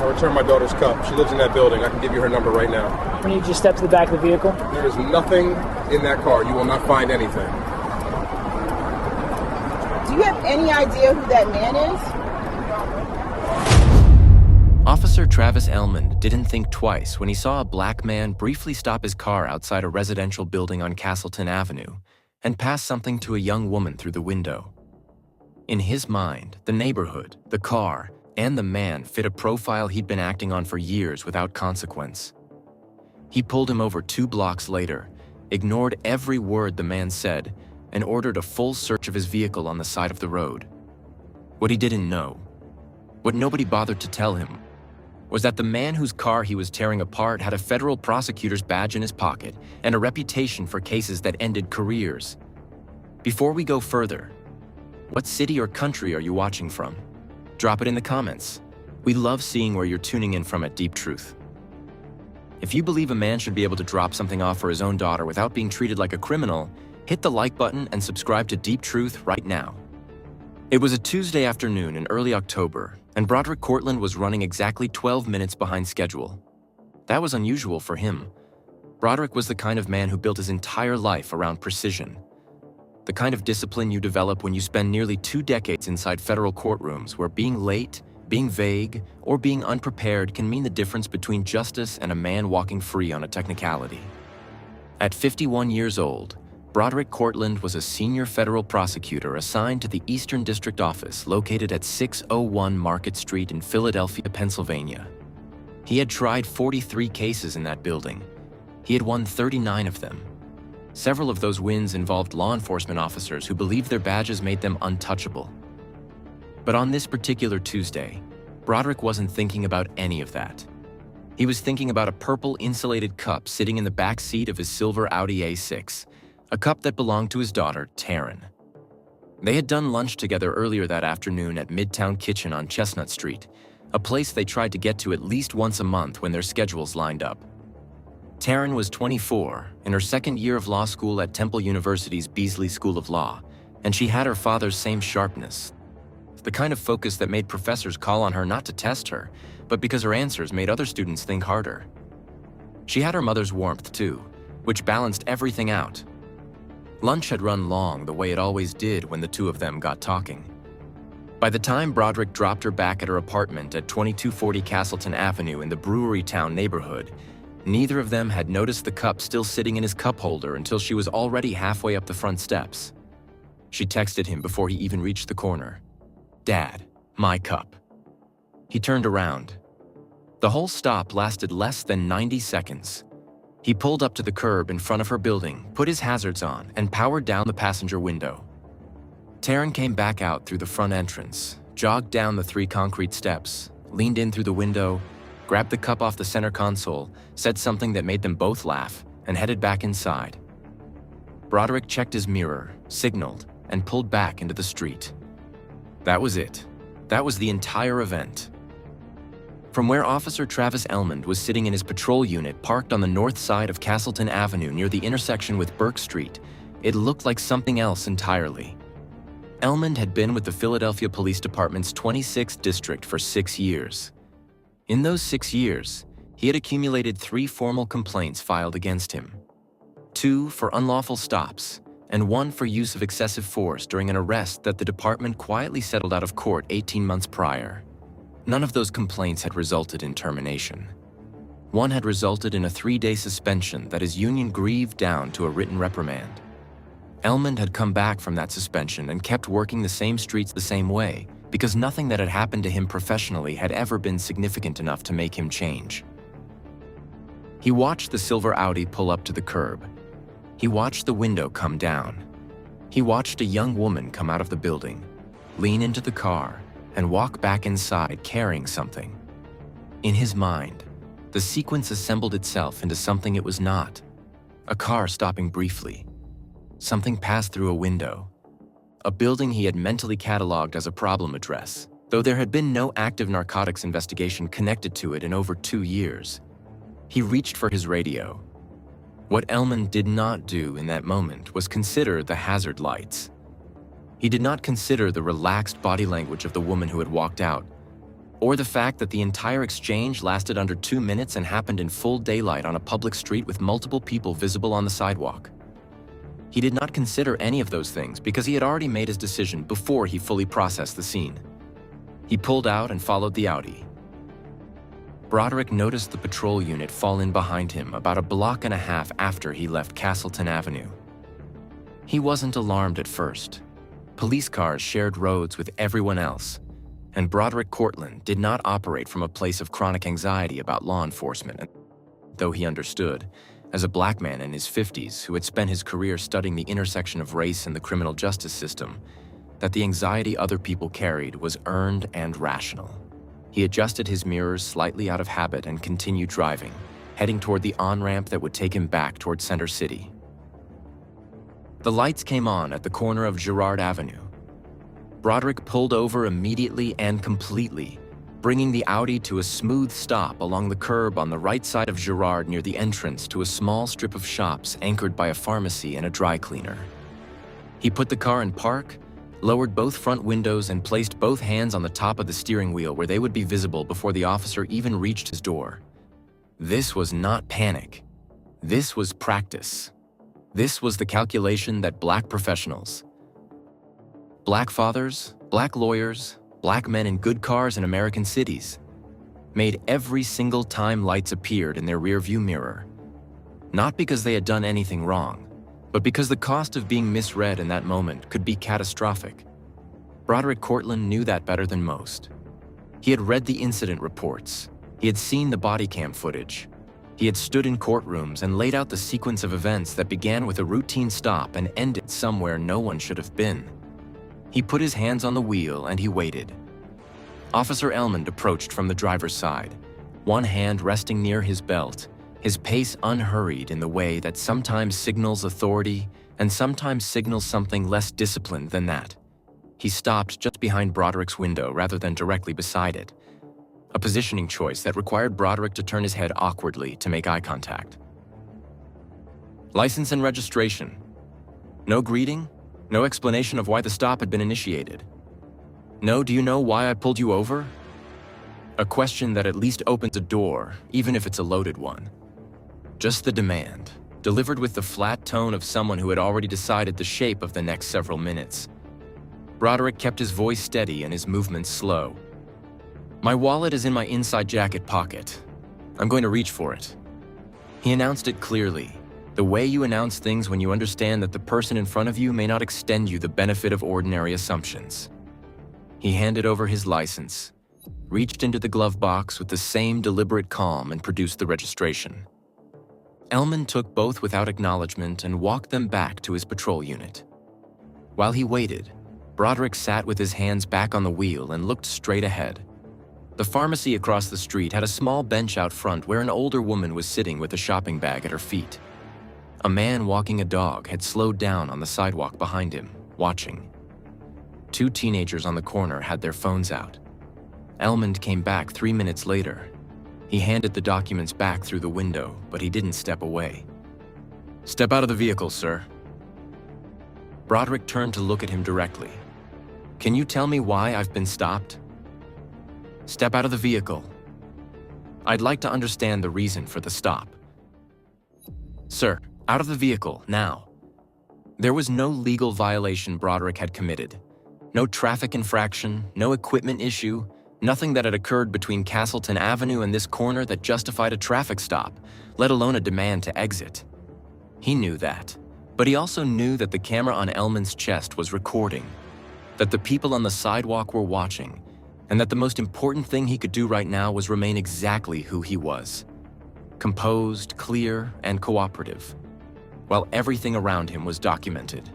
I returned my daughter's cup. She lives in that building. I can give you her number right now. When you just step to the back of the vehicle? There is nothing in that car. You will not find anything. Do you have any idea who that man is? Officer Travis Elmond didn't think twice when he saw a black man briefly stop his car outside a residential building on Castleton Avenue and pass something to a young woman through the window. In his mind, the neighborhood, the car, and the man fit a profile he'd been acting on for years without consequence. He pulled him over 2 blocks later, ignored every word the man said, and ordered a full search of his vehicle on the side of the road. What he didn't know, what nobody bothered to tell him, was that the man whose car he was tearing apart had a federal prosecutor's badge in his pocket and a reputation for cases that ended careers. Before we go further, what city or country are you watching from? Drop it in the comments. We love seeing where you're tuning in from at Deep Truth. If you believe a man should be able to drop something off for his own daughter without being treated like a criminal, hit the like button and subscribe to Deep Truth right now. It was a Tuesday afternoon in early October, and Broderick Cortland was running exactly 12 minutes behind schedule. That was unusual for him. Broderick was the kind of man who built his entire life around precision. The kind of discipline you develop when you spend nearly 2 decades inside federal courtrooms where being late, being vague, or being unprepared can mean the difference between justice and a man walking free on a technicality. At 51 years old, Broderick Cortland was a senior federal prosecutor assigned to the Eastern District Office located at 601 Market Street in Philadelphia, Pennsylvania. He had tried 43 cases in that building. He had won 39 of them. Several of those wins involved law enforcement officers who believed their badges made them untouchable. But on this particular Tuesday, Broderick wasn't thinking about any of that. He was thinking about a purple insulated cup sitting in the back seat of his silver Audi A6, a cup that belonged to his daughter, Taryn. They had done lunch together earlier that afternoon at Midtown Kitchen on Chestnut Street, a place they tried to get to at least once a month when their schedules lined up. Taryn was 24, in her second year of law school at Temple University's Beasley School of Law, and she had her father's same sharpness, the kind of focus that made professors call on her not to test her, but because her answers made other students think harder. She had her mother's warmth too, which balanced everything out. Lunch had run long the way it always did when the two of them got talking. By the time Broderick dropped her back at her apartment at 2240 Castleton Avenue in the Brewery Town neighborhood, neither of them had noticed the cup still sitting in his cup holder until she was already halfway up the front steps. She texted him before he even reached the corner. "Dad, my cup." He turned around. The whole stop lasted less than 90 seconds. He pulled up to the curb in front of her building, put his hazards on, and powered down the passenger window. Taryn came back out through the front entrance, jogged down the 3 concrete steps, leaned in through the window, grabbed the cup off the center console, said something that made them both laugh, and headed back inside. Broderick checked his mirror, signaled, and pulled back into the street. That was it. That was the entire event. From where Officer Travis Elmond was sitting in his patrol unit parked on the north side of Castleton Avenue near the intersection with Burke Street, it looked like something else entirely. Elmond had been with the Philadelphia Police Department's 26th district for 6 years. In those 6 years, he had accumulated 3 formal complaints filed against him. 2 for unlawful stops, and 1 for use of excessive force during an arrest that the department quietly settled out of court 18 months prior. None of those complaints had resulted in termination. 1 had resulted in a 3-day suspension that his union grieved down to a written reprimand. Elmond had come back from that suspension and kept working the same streets the same way because nothing that had happened to him professionally had ever been significant enough to make him change. He watched the silver Audi pull up to the curb. He watched the window come down. He watched a young woman come out of the building, lean into the car, and walk back inside carrying something. In his mind, the sequence assembled itself into something it was not. A car stopping briefly. Something passed through a window. A building he had mentally cataloged as a problem address, though there had been no active narcotics investigation connected to it in over 2 years. He reached for his radio. What Elmond did not do in that moment was consider the hazard lights. He did not consider the relaxed body language of the woman who had walked out. or the fact that the entire exchange lasted under 2 minutes and happened in full daylight on a public street with multiple people visible on the sidewalk. He did not consider any of those things because he had already made his decision before he fully processed the scene. He pulled out and followed the Audi. Broderick noticed the patrol unit fall in behind him about a block and a half after he left Castleton Avenue. He wasn't alarmed at first. Police cars shared roads with everyone else, and Broderick Cortland did not operate from a place of chronic anxiety about law enforcement, though he understood, as a black man in his 50s who had spent his career studying the intersection of race and the criminal justice system, that the anxiety other people carried was earned and rational. He adjusted his mirrors slightly out of habit and continued driving, heading toward the on-ramp that would take him back toward Center City. The lights came on at the corner of Girard Avenue. Broderick pulled over immediately and completely, bringing the Audi to a smooth stop along the curb on the right side of Girard near the entrance to a small strip of shops anchored by a pharmacy and a dry cleaner. He put the car in park, lowered both front windows, and placed both hands on the top of the steering wheel where they would be visible before the officer even reached his door. This was not panic. This was practice. This was the calculation that black professionals, black fathers, black lawyers, black men in good cars in American cities, made every single time lights appeared in their rearview mirror. Not because they had done anything wrong, but because the cost of being misread in that moment could be catastrophic. Broderick Cortland knew that better than most. He had read the incident reports. He had seen the body cam footage. He had stood in courtrooms and laid out the sequence of events that began with a routine stop and ended somewhere no one should have been. He put his hands on the wheel and he waited. Officer Elmond approached from the driver's side, one hand resting near his belt, his pace unhurried in the way that sometimes signals authority and sometimes signals something less disciplined than that. He stopped just behind Broderick's window rather than directly beside it, a positioning choice that required Broderick to turn his head awkwardly to make eye contact. License and registration. No greeting, no explanation of why the stop had been initiated. No, do you know why I pulled you over? A question that at least opens a door, even if it's a loaded one. Just the demand, delivered with the flat tone of someone who had already decided the shape of the next several minutes. Broderick kept his voice steady and his movements slow. My wallet is in my inside jacket pocket. I'm going to reach for it. He announced it clearly, the way you announce things when you understand that the person in front of you may not extend you the benefit of ordinary assumptions. He handed over his license, reached into the glove box with the same deliberate calm, and produced the registration. Elmond took both without acknowledgement and walked them back to his patrol unit. While he waited, Broderick sat with his hands back on the wheel and looked straight ahead. The pharmacy across the street had a small bench out front where an older woman was sitting with a shopping bag at her feet. A man walking a dog had slowed down on the sidewalk behind him, watching. 2 teenagers on the corner had their phones out. Elmond came back 3 minutes later. He handed the documents back through the window, but he didn't step away. Step out of the vehicle, sir. Broderick turned to look at him directly. Can you tell me why I've been stopped? Step out of the vehicle. I'd like to understand the reason for the stop. Sir, out of the vehicle, now. There was no legal violation Broderick had committed. No traffic infraction, no equipment issue, nothing that had occurred between Castleton Avenue and this corner that justified a traffic stop, let alone a demand to exit. He knew that, but he also knew that the camera on Elmond's chest was recording, that the people on the sidewalk were watching, and that the most important thing he could do right now was remain exactly who he was. Composed, clear, and cooperative, while everything around him was documented.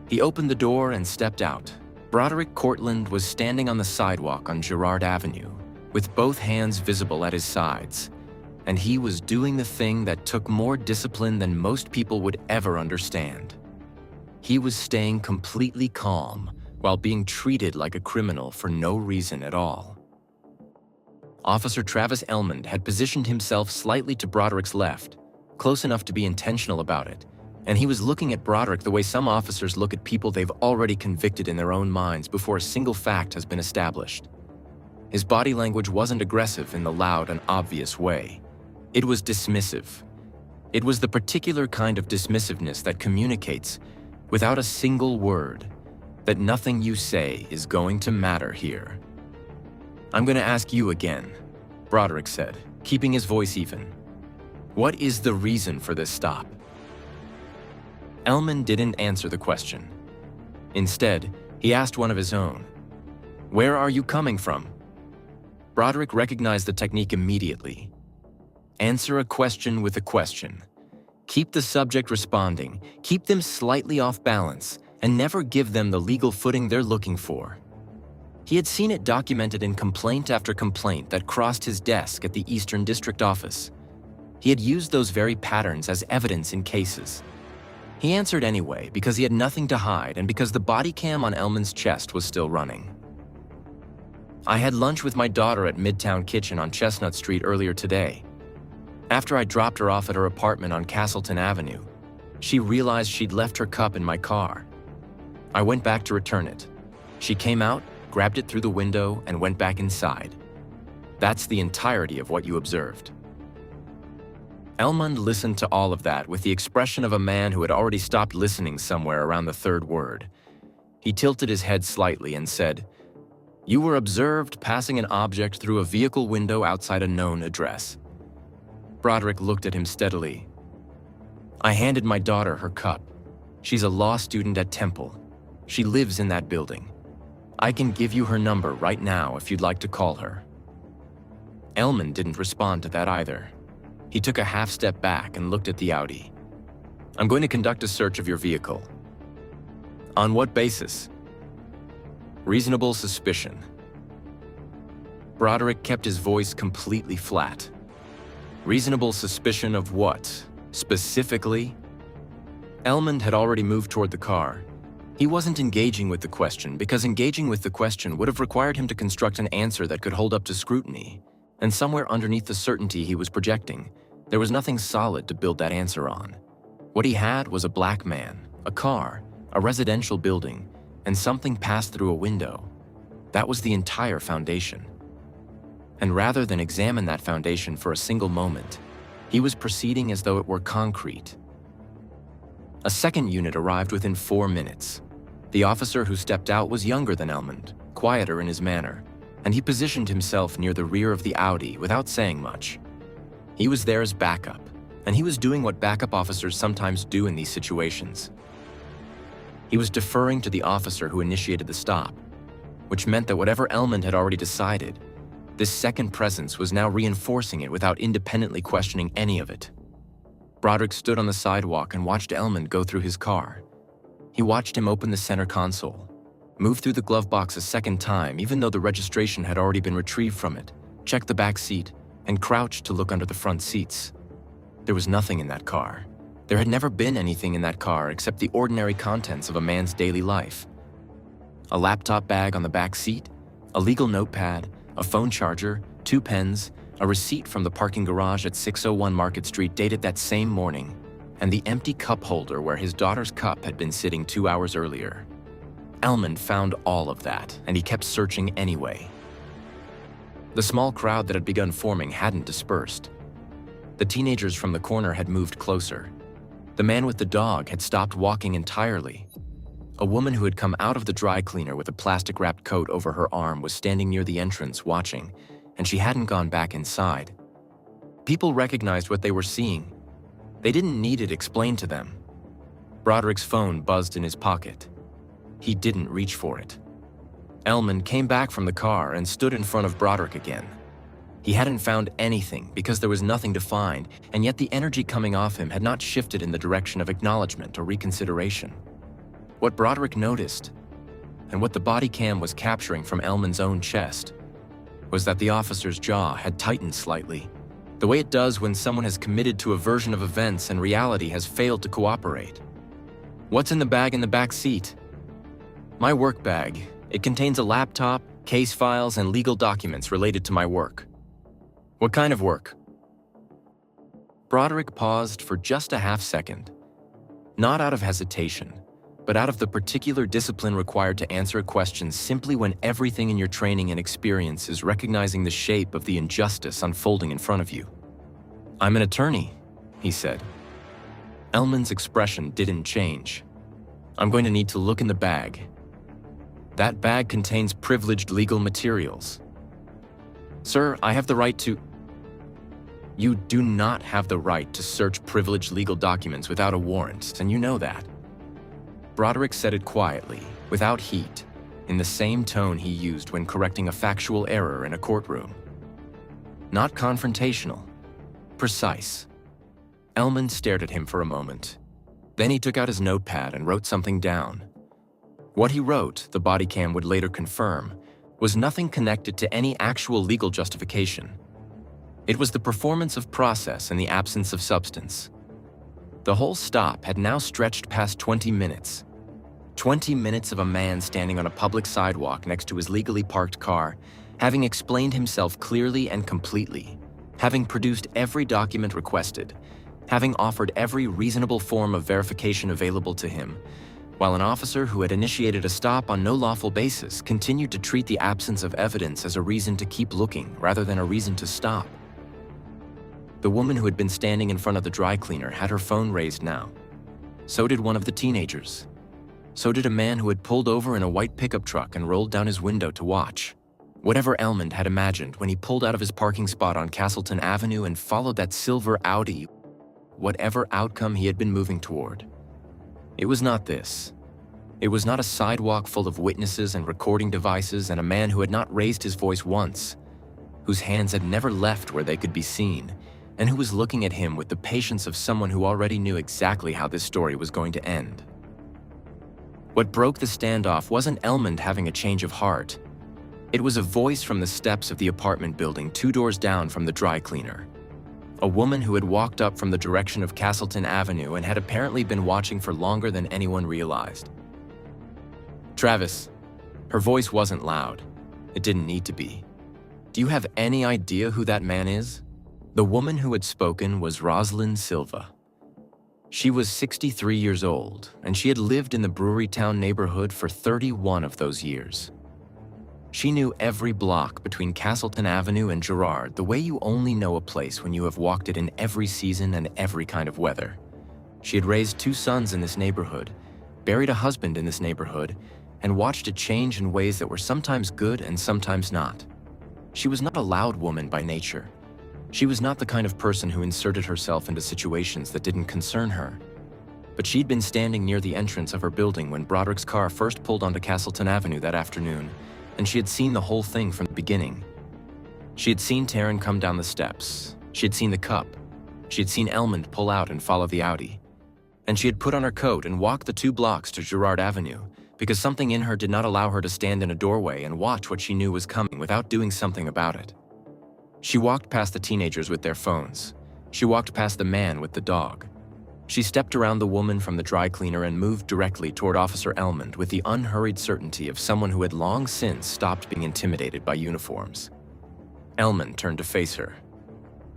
He opened the door and stepped out. Broderick Cortland was standing on the sidewalk on Girard Avenue, with both hands visible at his sides, and he was doing the thing that took more discipline than most people would ever understand. He was staying completely calm while being treated like a criminal for no reason at all. Officer Travis Elmond had positioned himself slightly to Broderick's left, close enough to be intentional about it, and he was looking at Broderick the way some officers look at people they've already convicted in their own minds before a single fact has been established. His body language wasn't aggressive in the loud and obvious way. It was dismissive. It was the particular kind of dismissiveness that communicates, without a single word, that nothing you say is going to matter here. "I'm going to ask you again," Broderick said, keeping his voice even. "What is the reason for this stop?" Elman didn't answer the question. Instead, he asked one of his own. "Where are you coming from?" Broderick recognized the technique immediately. Answer a question with a question. Keep the subject responding, keep them slightly off balance, and never give them the legal footing they're looking for. He had seen it documented in complaint after complaint that crossed his desk at the Eastern District Office. He had used those very patterns as evidence in cases. He answered anyway because he had nothing to hide and because the body cam on Elman's chest was still running. "I had lunch with my daughter at Midtown Kitchen on Chestnut Street earlier today. After I dropped her off at her apartment on Castleton Avenue, she realized she'd left her cup in my car. I went back to return it. She came out, grabbed it through the window, and went back inside. That's the entirety of what you observed." Elmond listened to all of that with the expression of a man who had already stopped listening somewhere around the third word. He tilted his head slightly and said, "You were observed passing an object through a vehicle window outside a known address." Broderick looked at him steadily. "I handed my daughter her cup. She's a law student at Temple. She lives in that building. I can give you her number right now if you'd like to call her." Elman didn't respond to that either. He took a half step back and looked at the Audi. "I'm going to conduct a search of your vehicle." "On what basis?" "Reasonable suspicion." Broderick kept his voice completely flat. "Reasonable suspicion of what, specifically?" Elmond had already moved toward the car. He wasn't engaging with the question because engaging with the question would have required him to construct an answer that could hold up to scrutiny, and somewhere underneath the certainty he was projecting, there was nothing solid to build that answer on. What he had was a black man, a car, a residential building, and something passed through a window. That was the entire foundation. And rather than examine that foundation for a single moment, he was proceeding as though it were concrete. A second unit arrived within 4 minutes. The officer who stepped out was younger than Elmond, quieter in his manner, and he positioned himself near the rear of the Audi without saying much. He was there as backup, and he was doing what backup officers sometimes do in these situations. He was deferring to the officer who initiated the stop, which meant that whatever Elmond had already decided, this second presence was now reinforcing it without independently questioning any of it. Broderick stood on the sidewalk and watched Elmond go through his car. He watched him open the center console, move through the glove box a second time even though the registration had already been retrieved from it, check the back seat, and crouch to look under the front seats. There was nothing in that car. There had never been anything in that car except the ordinary contents of a man's daily life. A laptop bag on the back seat, a legal notepad, a phone charger, 2 pens, a receipt from the parking garage at 601 Market Street dated that same morning, and the empty cup holder where his daughter's cup had been sitting 2 hours earlier. Elmond found all of that, and he kept searching anyway. The small crowd that had begun forming hadn't dispersed. The teenagers from the corner had moved closer. The man with the dog had stopped walking entirely. A woman who had come out of the dry cleaner with a plastic-wrapped coat over her arm was standing near the entrance watching, and she hadn't gone back inside. People recognized what they were seeing. They didn't need it explained to them. Broderick's phone buzzed in his pocket. He didn't reach for it. Elmond came back from the car and stood in front of Broderick again. He hadn't found anything because there was nothing to find, and yet the energy coming off him had not shifted in the direction of acknowledgement or reconsideration. What Broderick noticed, and what the body cam was capturing from Elmond's own chest, was that the officer's jaw had tightened slightly, the way it does when someone has committed to a version of events and reality has failed to cooperate. "What's in the bag in the back seat?" "My work bag. It contains a laptop, case files, and legal documents related to my work." "What kind of work?" Broderick paused for just a half second, not out of hesitation, but out of the particular discipline required to answer a question simply when everything in your training and experience is recognizing the shape of the injustice unfolding in front of you. "I'm an attorney," he said. Ellman's expression didn't change. "I'm going to need to look in the bag. That bag contains privileged legal materials." "Sir, I have the right to—" "You do not have the right to search privileged legal documents without a warrant, and you know that." Broderick said it quietly, without heat, in the same tone he used when correcting a factual error in a courtroom. Not confrontational, precise. Ellman stared at him for a moment. Then he took out his notepad and wrote something down. What he wrote, the body cam would later confirm, was nothing connected to any actual legal justification. It was the performance of process in the absence of substance. The whole stop had now stretched past 20 minutes. 20 minutes of a man standing on a public sidewalk next to his legally parked car, having explained himself clearly and completely, having produced every document requested, having offered every reasonable form of verification available to him, while an officer who had initiated a stop on no lawful basis continued to treat the absence of evidence as a reason to keep looking rather than a reason to stop. The woman who had been standing in front of the dry cleaner had her phone raised now. So did one of the teenagers. So did a man who had pulled over in a white pickup truck and rolled down his window to watch. Whatever Ellman had imagined when he pulled out of his parking spot on Castleton Avenue and followed that silver Audi, whatever outcome he had been moving toward. It was not this. It was not a sidewalk full of witnesses and recording devices and a man who had not raised his voice once, whose hands had never left where they could be seen, and who was looking at him with the patience of someone who already knew exactly how this story was going to end. What broke the standoff wasn't Ellman having a change of heart. It was a voice from the steps of the apartment building 2 doors down from the dry cleaner. A woman who had walked up from the direction of Castleton Avenue and had apparently been watching for longer than anyone realized. "Travis." Her voice wasn't loud. It didn't need to be. "Do you have any idea who that man is?" The woman who had spoken was Rosalind Silva. She was 63 years old, and she had lived in the Brewerytown neighborhood for 31 of those years. She knew every block between Castleton Avenue and Girard the way you only know a place when you have walked it in every season and every kind of weather. She had raised 2 sons in this neighborhood, buried a husband in this neighborhood, and watched it change in ways that were sometimes good and sometimes not. She was not a loud woman by nature. She was not the kind of person who inserted herself into situations that didn't concern her. But she'd been standing near the entrance of her building when Broderick's car first pulled onto Castleton Avenue that afternoon, and she had seen the whole thing from the beginning. She had seen Taryn come down the steps. She had seen the cup. She had seen Ellman pull out and follow the Audi. And she had put on her coat and walked the 2 blocks to Girard Avenue because something in her did not allow her to stand in a doorway and watch what she knew was coming without doing something about it. She walked past the teenagers with their phones. She walked past the man with the dog. She stepped around the woman from the dry cleaner and moved directly toward Officer Ellman with the unhurried certainty of someone who had long since stopped being intimidated by uniforms. Ellman turned to face her.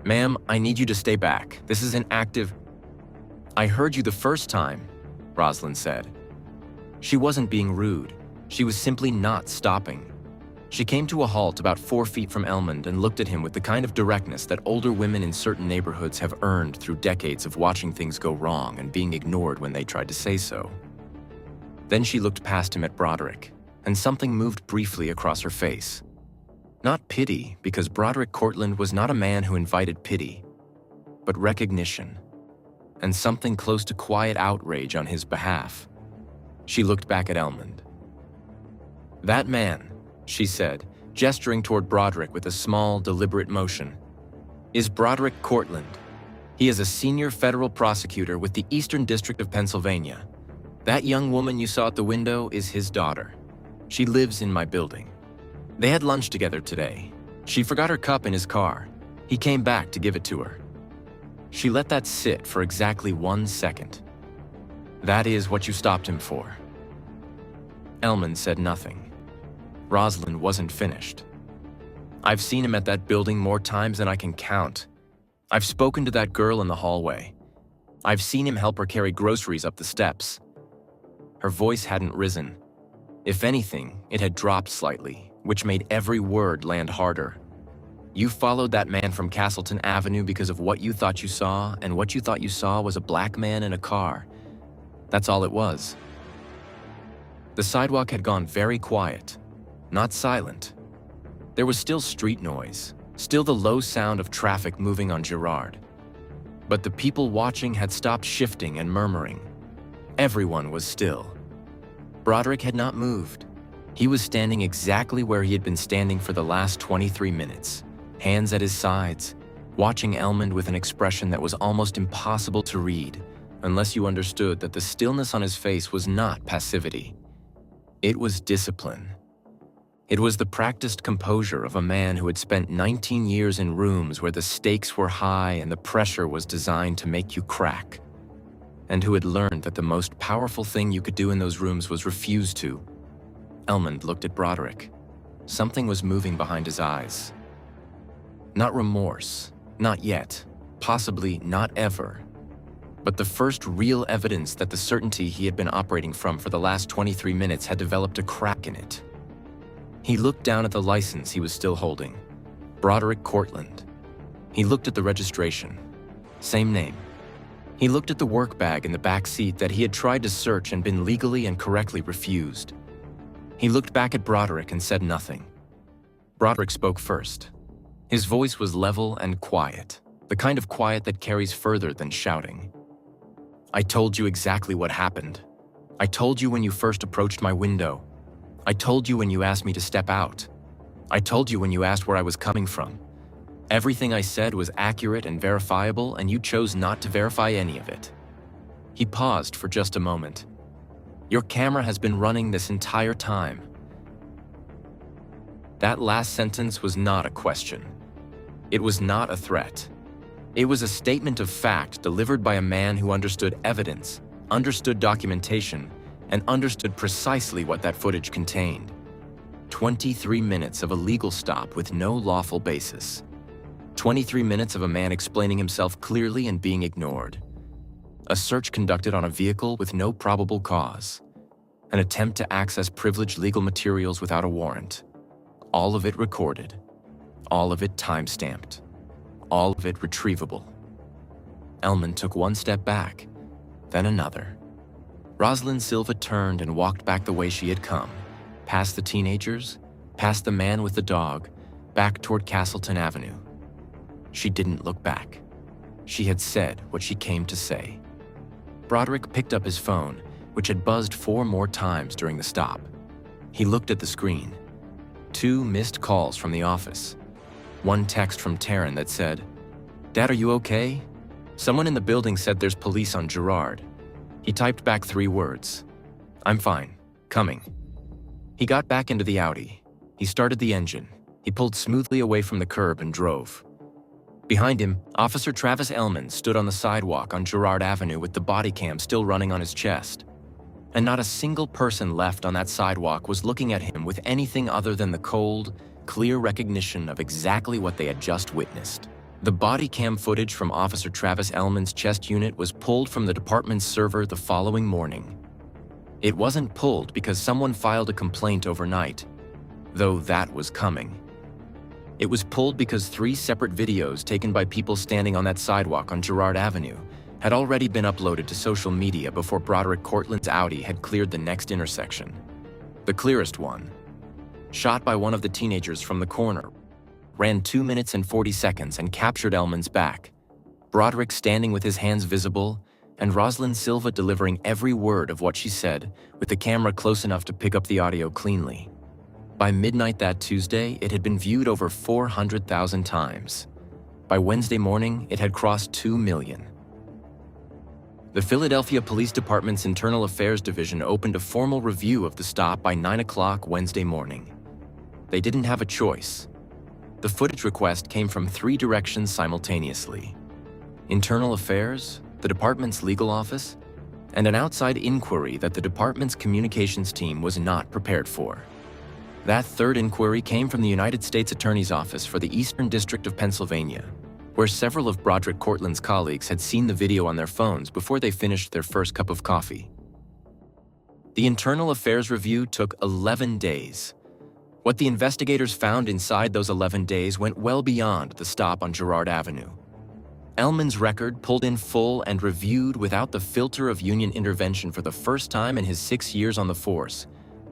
"Ma'am, I need you to stay back. This is an active—" "I heard you the first time," Rosalind said. She wasn't being rude. She was simply not stopping. She came to a halt about 4 feet from Ellman and looked at him with the kind of directness that older women in certain neighborhoods have earned through decades of watching things go wrong and being ignored when they tried to say so. Then she looked past him at Broderick, and something moved briefly across her face. Not pity, because Broderick Cortland was not a man who invited pity, but recognition, and something close to quiet outrage on his behalf. She looked back at Ellman. "That man," she said, gesturing toward Broderick with a small, deliberate motion, "is Broderick Cortland. He is a senior federal prosecutor with the Eastern District of Pennsylvania. That young woman you saw at the window is his daughter. She lives in my building. They had lunch together today. She forgot her cup in his car. He came back to give it to her." She let that sit for exactly 1 second. "That is what you stopped him for." Ellman said nothing. Rosalind wasn't finished. "I've seen him at that building more times than I can count. I've spoken to that girl in the hallway. I've seen him help her carry groceries up the steps." Her voice hadn't risen. If anything, it had dropped slightly, which made every word land harder. You followed that man from Castleton Avenue because of what you thought you saw, and what you thought you saw was a black man in a car. That's all it was. The sidewalk had gone very quiet, not silent. There was still street noise, still the low sound of traffic moving on Girard. But the people watching had stopped shifting and murmuring. Everyone was still. Broderick had not moved. He was standing exactly where he had been standing for the last 23 minutes, hands at his sides, watching Elmond with an expression that was almost impossible to read, unless you understood that the stillness on his face was not passivity. It was discipline. It was the practiced composure of a man who had spent 19 years in rooms where the stakes were high and the pressure was designed to make you crack, and who had learned that the most powerful thing you could do in those rooms was refuse to. Elmond looked at Broderick. Something was moving behind his eyes. Not remorse, not yet, possibly not ever, but the first real evidence that the certainty he had been operating from for the last 23 minutes had developed a crack in it. He looked down at the license he was still holding, Broderick Cortland. He looked at the registration, same name. He looked at the work bag in the back seat that he had tried to search and been legally and correctly refused. He looked back at Broderick and said nothing. Broderick spoke first. His voice was level and quiet, the kind of quiet that carries further than shouting. I told you exactly what happened. I told you when you first approached my window. I told you when you asked me to step out. I told you when you asked where I was coming from. Everything I said was accurate and verifiable, and you chose not to verify any of it. He paused for just a moment. Your camera has been running this entire time. That last sentence was not a question. It was not a threat. It was a statement of fact delivered by a man who understood evidence, understood documentation, and understood precisely what that footage contained. 23 minutes of a legal stop with no lawful basis. 23 minutes of a man explaining himself clearly and being ignored. A search conducted on a vehicle with no probable cause. An attempt to access privileged legal materials without a warrant. All of it recorded. All of it time-stamped. All of it retrievable. Elmond took one step back, then another. Rosalind Silva turned and walked back the way she had come, past the teenagers, past the man with the dog, back toward Castleton Avenue. She didn't look back. She had said what she came to say. Broderick picked up his phone, which had buzzed 4 more times during the stop. He looked at the screen. 2 missed calls from the office. 1 text from Taryn that said, "Dad, are you okay? Someone in the building said there's police on Girard." He typed back 3 words. "I'm fine. Coming." He got back into the Audi. He started the engine. He pulled smoothly away from the curb and drove. Behind him, Officer Travis Elmond stood on the sidewalk on Girard Avenue with the body cam still running on his chest. And not a single person left on that sidewalk was looking at him with anything other than the cold, clear recognition of exactly what they had just witnessed. The body cam footage from Officer Travis Elmond's chest unit was pulled from the department's server the following morning. It wasn't pulled because someone filed a complaint overnight, though that was coming. It was pulled because 3 separate videos taken by people standing on that sidewalk on Girard Avenue had already been uploaded to social media before Broderick Cortland's Audi had cleared the next intersection. The clearest one, shot by one of the teenagers from the corner, ran 2 minutes and 40 seconds and captured Elmond's back, Broderick standing with his hands visible, and Rosalind Silva delivering every word of what she said, with the camera close enough to pick up the audio cleanly. By midnight that Tuesday, it had been viewed over 400,000 times. By Wednesday morning, it had crossed 2 million. The Philadelphia Police Department's Internal Affairs Division opened a formal review of the stop by 9 o'clock Wednesday morning. They didn't have a choice. The footage request came from 3 directions simultaneously: Internal Affairs, the department's legal office, and an outside inquiry that the department's communications team was not prepared for. That 3rd inquiry came from the United States Attorney's Office for the Eastern District of Pennsylvania, where several of Broderick Cortland's colleagues had seen the video on their phones before they finished their first cup of coffee. The Internal Affairs review took 11 days. What the investigators found inside those 11 days went well beyond the stop on Girard Avenue. Elman's record, pulled in full and reviewed without the filter of union intervention for the first time in his 6 years on the force,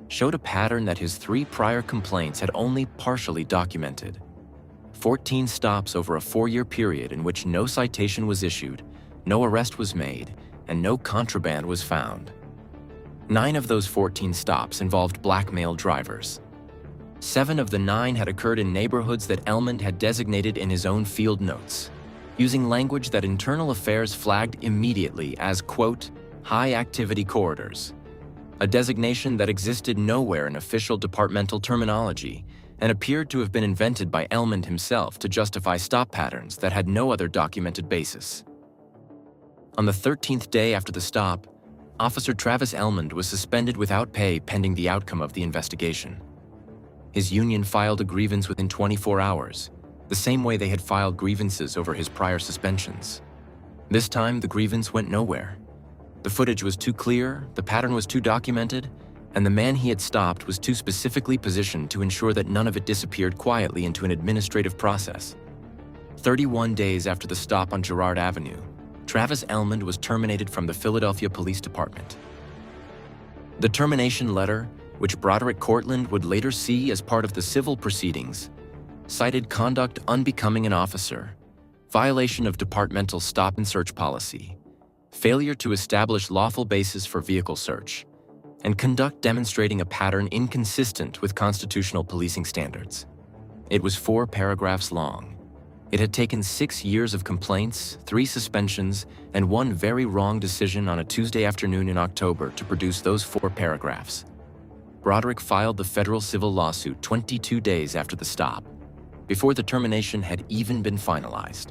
showed a pattern that his 3 prior complaints had only partially documented. 14 stops over a 4-year period in which no citation was issued, no arrest was made, and no contraband was found. 9 of those 14 stops involved black male drivers. 7 of the 9 had occurred in neighborhoods that Elman had designated in his own field notes, using language that Internal Affairs flagged immediately as, quote, high-activity corridors, a designation that existed nowhere in official departmental terminology and appeared to have been invented by Elman himself to justify stop patterns that had no other documented basis. On the 13th day after the stop, Officer Travis Elmond was suspended without pay pending the outcome of the investigation. His union filed a grievance within 24 hours, the same way they had filed grievances over his prior suspensions. This time, the grievance went nowhere. The footage was too clear, the pattern was too documented, and the man he had stopped was too specifically positioned to ensure that none of it disappeared quietly into an administrative process. 31 days after the stop on Girard Avenue, Travis Elmond was terminated from the Philadelphia Police Department. The termination letter, which Broderick Cortland would later see as part of the civil proceedings, cited conduct unbecoming an officer, violation of departmental stop and search policy, failure to establish lawful basis for vehicle search, and conduct demonstrating a pattern inconsistent with constitutional policing standards. It was 4 paragraphs long. It had taken 6 years of complaints, 3 suspensions, and 1 very wrong decision on a Tuesday afternoon in October to produce those 4 paragraphs. Broderick filed the federal civil lawsuit 22 days after the stop, before the termination had even been finalized.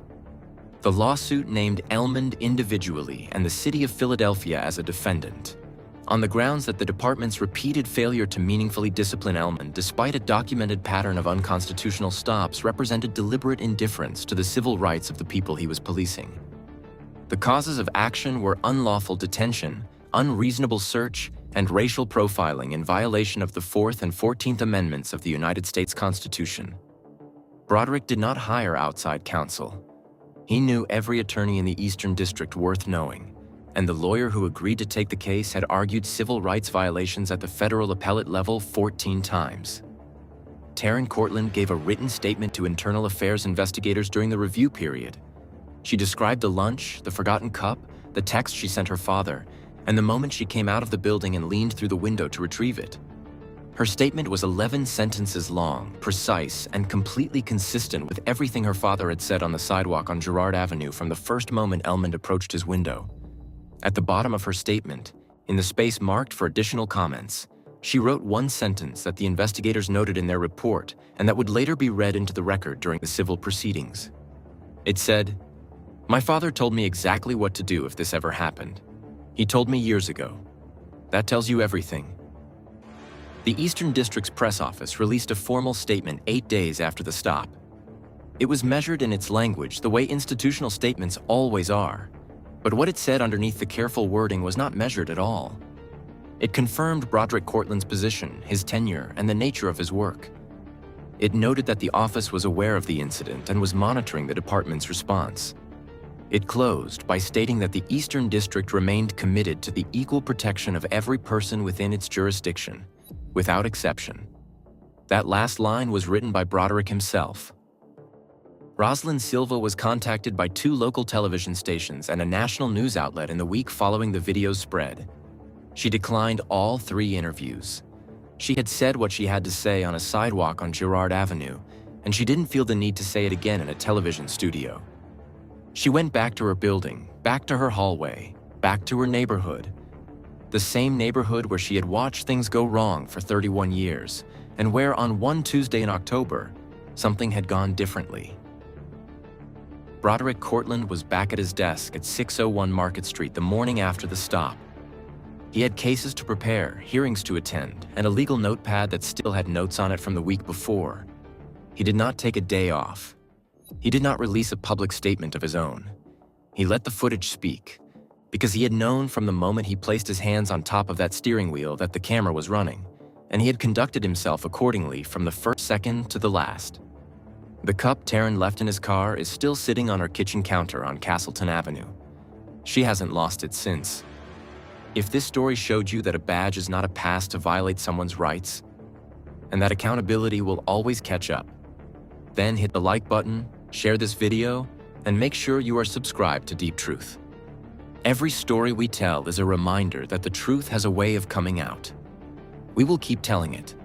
The lawsuit named Elmond individually and the city of Philadelphia as a defendant, on the grounds that the department's repeated failure to meaningfully discipline Elmond despite a documented pattern of unconstitutional stops represented deliberate indifference to the civil rights of the people he was policing. The causes of action were unlawful detention, unreasonable search, and racial profiling in violation of the 4th and 14th Amendments of the United States Constitution. Broderick did not hire outside counsel. He knew every attorney in the Eastern District worth knowing, and the lawyer who agreed to take the case had argued civil rights violations at the federal appellate level 14 times. Taryn Cortland gave a written statement to Internal Affairs investigators during the review period. She described the lunch, the forgotten cup, the text she sent her father, and the moment she came out of the building and leaned through the window to retrieve it. Her statement was 11 sentences long, precise, and completely consistent with everything her father had said on the sidewalk on Girard Avenue from the first moment Elmond approached his window. At the bottom of her statement, in the space marked for additional comments, she wrote 1 sentence that the investigators noted in their report and that would later be read into the record during the civil proceedings. It said, "My father told me exactly what to do if this ever happened. He told me years ago. That tells you everything." The Eastern District's press office released a formal statement 8 days after the stop. It was measured in its language the way institutional statements always are, but what it said underneath the careful wording was not measured at all. It confirmed Broderick Cortland's position, his tenure, and the nature of his work. It noted that the office was aware of the incident and was monitoring the department's response. It closed by stating that the Eastern District remained committed to the equal protection of every person within its jurisdiction, without exception. That last line was written by Broderick himself. Rosalind Silva was contacted by 2 local television stations and a national news outlet in the week following the video's spread. She declined all 3 interviews. She had said what she had to say on a sidewalk on Girard Avenue, and she didn't feel the need to say it again in a television studio. She went back to her building, back to her hallway, back to her neighborhood, the same neighborhood where she had watched things go wrong for 31 years, and where on one Tuesday in October, something had gone differently. Broderick Cortland was back at his desk at 601 Market Street the morning after the stop. He had cases to prepare, hearings to attend, and a legal notepad that still had notes on it from the week before. He did not take a day off. He did not release a public statement of his own. He let the footage speak. because he had known from the moment he placed his hands on top of that steering wheel that the camera was running, and he had conducted himself accordingly from the first second to the last. The cup Taryn left in his car is still sitting on her kitchen counter on Castleton Avenue. She hasn't lost it since. If this story showed you that a badge is not a pass to violate someone's rights, and that accountability will always catch up, then hit the like button, share this video, and make sure you are subscribed to Deep Truth. Every story we tell is a reminder that the truth has a way of coming out. We will keep telling it,